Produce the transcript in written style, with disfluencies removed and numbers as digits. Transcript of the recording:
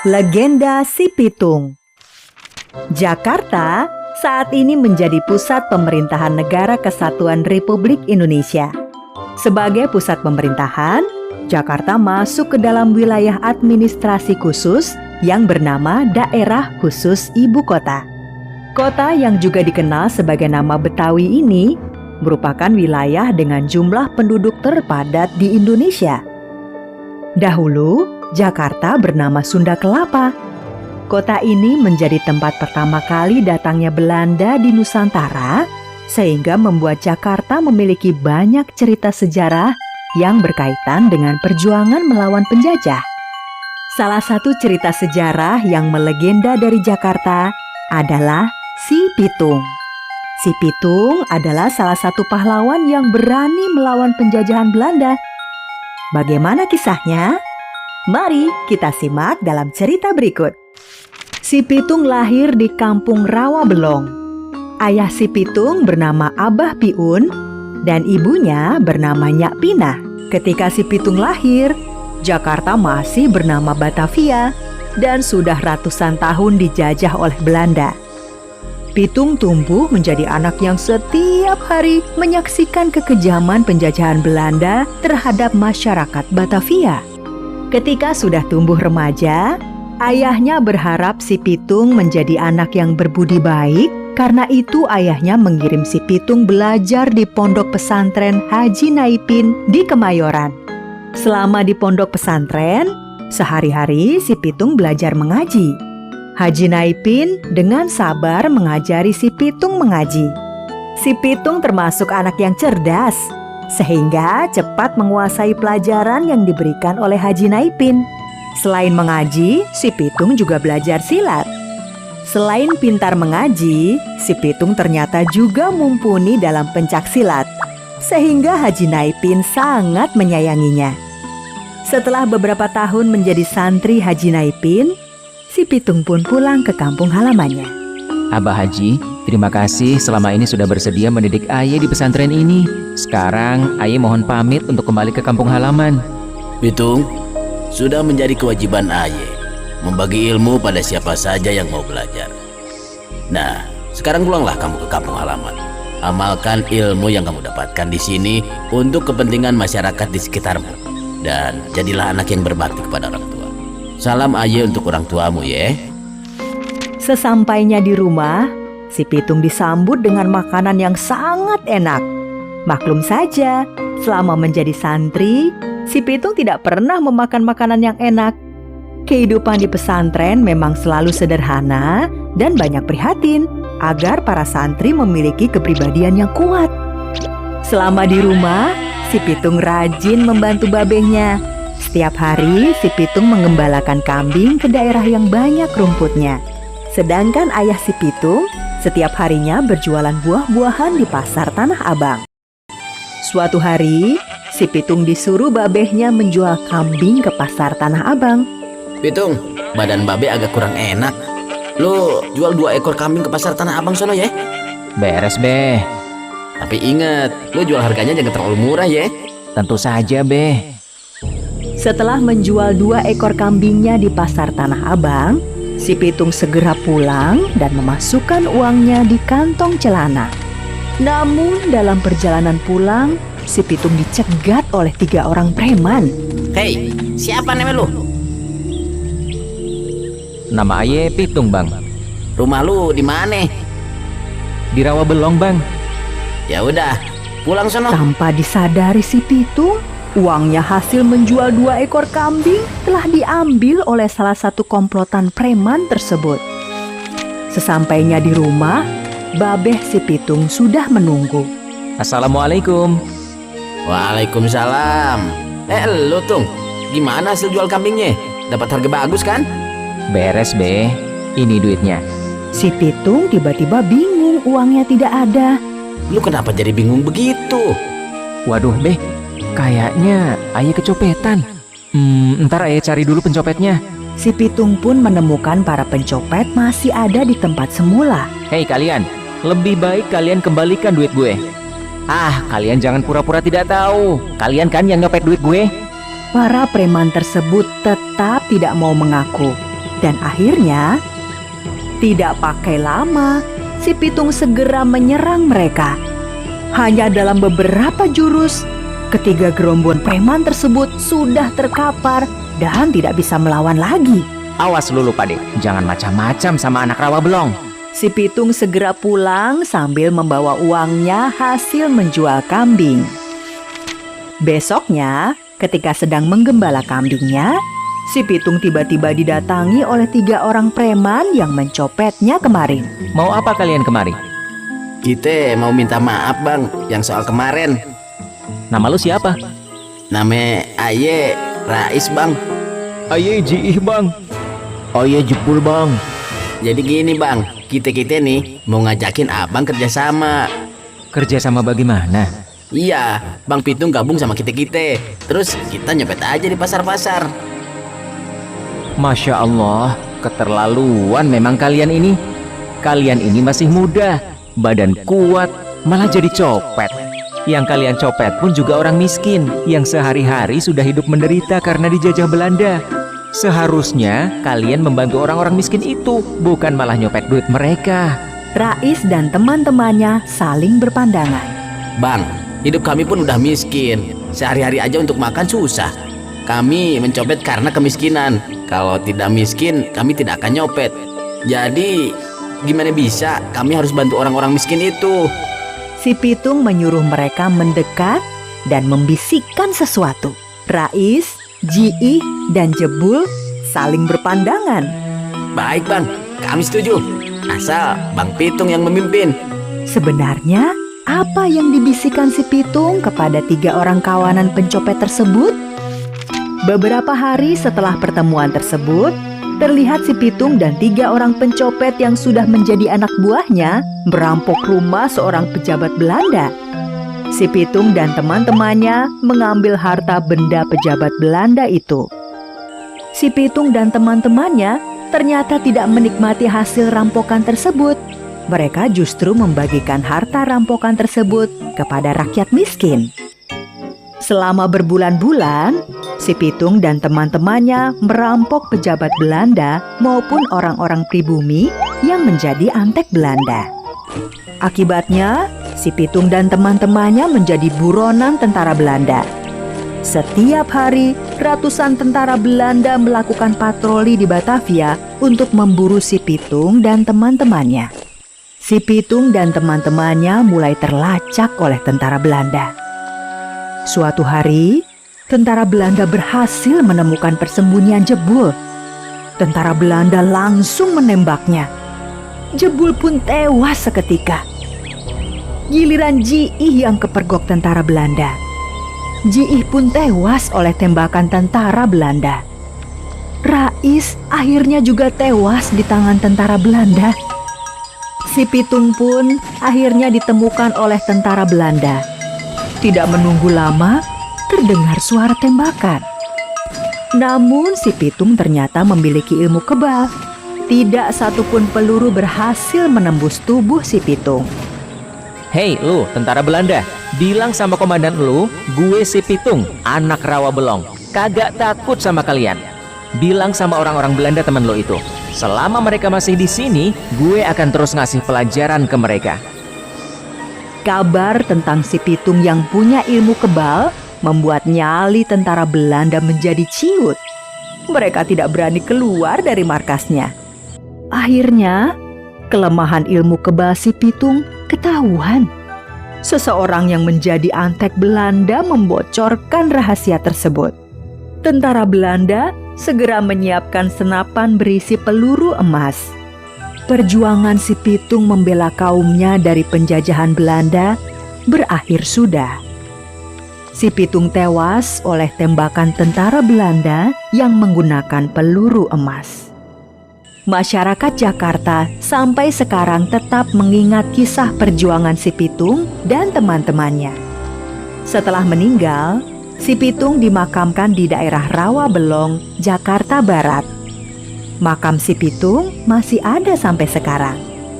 Legenda Si Pitung. Jakarta saat ini menjadi pusat pemerintahan Negara Kesatuan Republik Indonesia. Sebagai pusat pemerintahan, Jakarta masuk ke dalam wilayah administrasi khusus yang bernama Daerah Khusus Ibu Kota. Kota yang juga dikenal sebagai nama Betawi ini merupakan wilayah dengan jumlah penduduk terpadat di Indonesia. Dahulu, Jakarta bernama Sunda Kelapa. Kota ini menjadi tempat pertama kali datangnya Belanda di Nusantara, sehingga membuat Jakarta memiliki banyak cerita sejarah yang berkaitan dengan perjuangan melawan penjajah. Salah satu cerita sejarah yang melegenda dari Jakarta adalah Si Pitung. Si Pitung adalah salah satu pahlawan yang berani melawan penjajahan Belanda. Bagaimana kisahnya? Mari kita simak dalam cerita berikut. Si Pitung lahir di kampung Rawabelong. Ayah Si Pitung bernama Abah Piun dan ibunya bernama Nyak Pina. Ketika Si Pitung lahir, Jakarta masih bernama Batavia dan sudah ratusan tahun dijajah oleh Belanda. Pitung tumbuh menjadi anak yang setiap hari menyaksikan kekejaman penjajahan Belanda terhadap masyarakat Batavia. Ketika sudah tumbuh remaja, ayahnya berharap Si Pitung menjadi anak yang berbudi baik. Karena itu ayahnya mengirim Si Pitung belajar di pondok pesantren Haji Naipin di Kemayoran. Selama di pondok pesantren, sehari-hari Si Pitung belajar mengaji. Haji Naipin dengan sabar mengajari Si Pitung mengaji. Si Pitung termasuk anak yang cerdas, sehingga cepat menguasai pelajaran yang diberikan oleh Haji Naipin. Selain mengaji, Si Pitung juga belajar silat. Selain pintar mengaji, Si Pitung ternyata juga mumpuni dalam pencak silat, sehingga Haji Naipin sangat menyayanginya. Setelah beberapa tahun menjadi santri Haji Naipin, Si Pitung pun pulang ke kampung halamannya. Abah Haji, terima kasih selama ini sudah bersedia mendidik Aye di pesantren ini. Sekarang Aye mohon pamit untuk kembali ke kampung halaman. Pitung, sudah menjadi kewajiban Aye membagi ilmu pada siapa saja yang mau belajar. Nah, sekarang pulanglah kamu ke kampung halaman. Amalkan ilmu yang kamu dapatkan di sini untuk kepentingan masyarakat di sekitarmu. Dan jadilah anak yang berbakti kepada orang tua. Salam Aye untuk orang tuamu ya. Sesampainya di rumah, Si Pitung disambut dengan makanan yang sangat enak. Maklum saja, selama menjadi santri, Si Pitung tidak pernah memakan makanan yang enak. Kehidupan di pesantren memang selalu sederhana dan banyak prihatin agar para santri memiliki kepribadian yang kuat. Selama di rumah, Si Pitung rajin membantu babehnya. Setiap hari, Si Pitung mengembalakan kambing ke daerah yang banyak rumputnya. Sedangkan ayah Si Pitung setiap harinya berjualan buah-buahan di pasar Tanah Abang. Suatu hari, Si Pitung disuruh babehnya menjual kambing ke pasar Tanah Abang. Pitung, badan babe agak kurang enak. Lo jual 2 ekor kambing ke pasar Tanah Abang sono ya. Beres, Beh. Tapi ingat, lo jual harganya jangan terlalu murah ya. Tentu saja, Beh. Setelah menjual 2 ekor kambingnya di pasar Tanah Abang, Si Pitung segera pulang dan memasukkan uangnya di kantong celana. Namun dalam perjalanan pulang, Si Pitung dicegat oleh 3 orang preman. Hei, siapa namanya lo? Nama Aye Pitung, Bang. Rumah lu di mana? Di Rawabelong, Bang. Ya udah, pulang sono. Tanpa disadari Si Pitung, uangnya hasil menjual 2 ekor kambing telah diambil oleh salah satu komplotan preman tersebut. Sesampainya di rumah, babeh Si Pitung sudah menunggu. Assalamualaikum. Waalaikumsalam. Lu Tung, gimana hasil jual kambingnya? Dapat harga bagus kan? Beres, Beh. Ini duitnya. Si Pitung tiba-tiba bingung uangnya tidak ada. Lu kenapa jadi bingung begitu? Waduh, Beh. Kayaknya Aye kecopetan. Ntar Aye cari dulu pencopetnya. Si Pitung pun menemukan para pencopet masih ada di tempat semula. Hei kalian, lebih baik kalian kembalikan duit gue. Kalian jangan pura-pura tidak tahu. Kalian kan yang nyopet duit gue. Para preman tersebut tetap tidak mau mengaku. Dan akhirnya, tidak pakai lama, si Pitung segera menyerang mereka. Hanya dalam beberapa jurus, ketiga gerombol preman tersebut sudah terkapar dan tidak bisa melawan lagi. Awas lu Pade, jangan macam-macam sama anak rawa belong. Si Pitung segera pulang sambil membawa uangnya hasil menjual kambing. Besoknya, ketika sedang menggembala kambingnya, si Pitung tiba-tiba didatangi oleh 3 orang preman yang mencopetnya kemarin. Mau apa kalian kemari? Kita mau minta maaf bang, yang soal kemarin. Nama lu siapa? Nama Aye Rais bang. Aye Jiih bang. Aye Jepul bang. Jadi gini bang, kita nih mau ngajakin abang kerjasama. Kerjasama bagaimana? Iya, Bang Pitung gabung sama kita. Terus kita nyopet aja di pasar-pasar. Masya Allah, keterlaluan memang kalian ini. Kalian ini masih muda, badan kuat, malah jadi copet. Yang kalian copet pun juga orang miskin, yang sehari-hari sudah hidup menderita karena dijajah Belanda. Seharusnya kalian membantu orang-orang miskin itu, bukan malah nyopet duit mereka. Rais dan teman-temannya saling berpandangan. Bang, hidup kami pun udah miskin. Sehari-hari aja untuk makan susah. Kami mencopet karena kemiskinan. Kalau tidak miskin, kami tidak akan nyopet. Jadi, gimana bisa? Kami harus bantu orang-orang miskin itu. Si Pitung menyuruh mereka mendekat dan membisikkan sesuatu. Rais, Jiih, dan Jebul saling berpandangan. Baik bang, kami setuju. Asal Bang Pitung yang memimpin. Sebenarnya, apa yang dibisikkan si Pitung kepada 3 orang kawanan pencopet tersebut? Beberapa hari setelah pertemuan tersebut, terlihat si Pitung dan 3 orang pencopet yang sudah menjadi anak buahnya merampok rumah seorang pejabat Belanda. Si Pitung dan teman-temannya mengambil harta benda pejabat Belanda itu. Si Pitung dan teman-temannya ternyata tidak menikmati hasil rampokan tersebut. Mereka justru membagikan harta rampokan tersebut kepada rakyat miskin. Selama berbulan-bulan, si Pitung dan teman-temannya merampok pejabat Belanda maupun orang-orang pribumi yang menjadi antek Belanda. Akibatnya, si Pitung dan teman-temannya menjadi buronan tentara Belanda. Setiap hari, ratusan tentara Belanda melakukan patroli di Batavia untuk memburu si Pitung dan teman-temannya. Si Pitung dan teman-temannya mulai terlacak oleh tentara Belanda. Suatu hari, tentara Belanda berhasil menemukan persembunyian Jebul. Tentara Belanda langsung menembaknya. Jebul pun tewas seketika. Giliran Jiih yang kepergok tentara Belanda. Jiih pun tewas oleh tembakan tentara Belanda. Rais akhirnya juga tewas di tangan tentara Belanda. Si Pitung pun akhirnya ditemukan oleh tentara Belanda. Tidak menunggu lama, terdengar suara tembakan. Namun si Pitung ternyata memiliki ilmu kebal. Tidak satupun peluru berhasil menembus tubuh si Pitung. Hei lu, tentara Belanda, bilang sama komandan lu, gue si Pitung, anak rawa belong. Kagak takut sama kalian. Bilang sama orang-orang Belanda teman lo itu, selama mereka masih di sini, gue akan terus ngasih pelajaran ke mereka. Kabar tentang si Pitung yang punya ilmu kebal membuat nyali tentara Belanda menjadi ciut. Mereka tidak berani keluar dari markasnya. Akhirnya, kelemahan ilmu kebal si Pitung ketahuan. Seseorang yang menjadi antek Belanda membocorkan rahasia tersebut. Tentara Belanda segera menyiapkan senapan berisi peluru emas. Perjuangan si Pitung membela kaumnya dari penjajahan Belanda berakhir sudah. Si Pitung tewas oleh tembakan tentara Belanda yang menggunakan peluru emas. Masyarakat Jakarta sampai sekarang tetap mengingat kisah perjuangan si Pitung dan teman-temannya. Setelah meninggal, si Pitung dimakamkan di daerah Rawabelong, Jakarta Barat. Makam si Pitung masih ada sampai sekarang.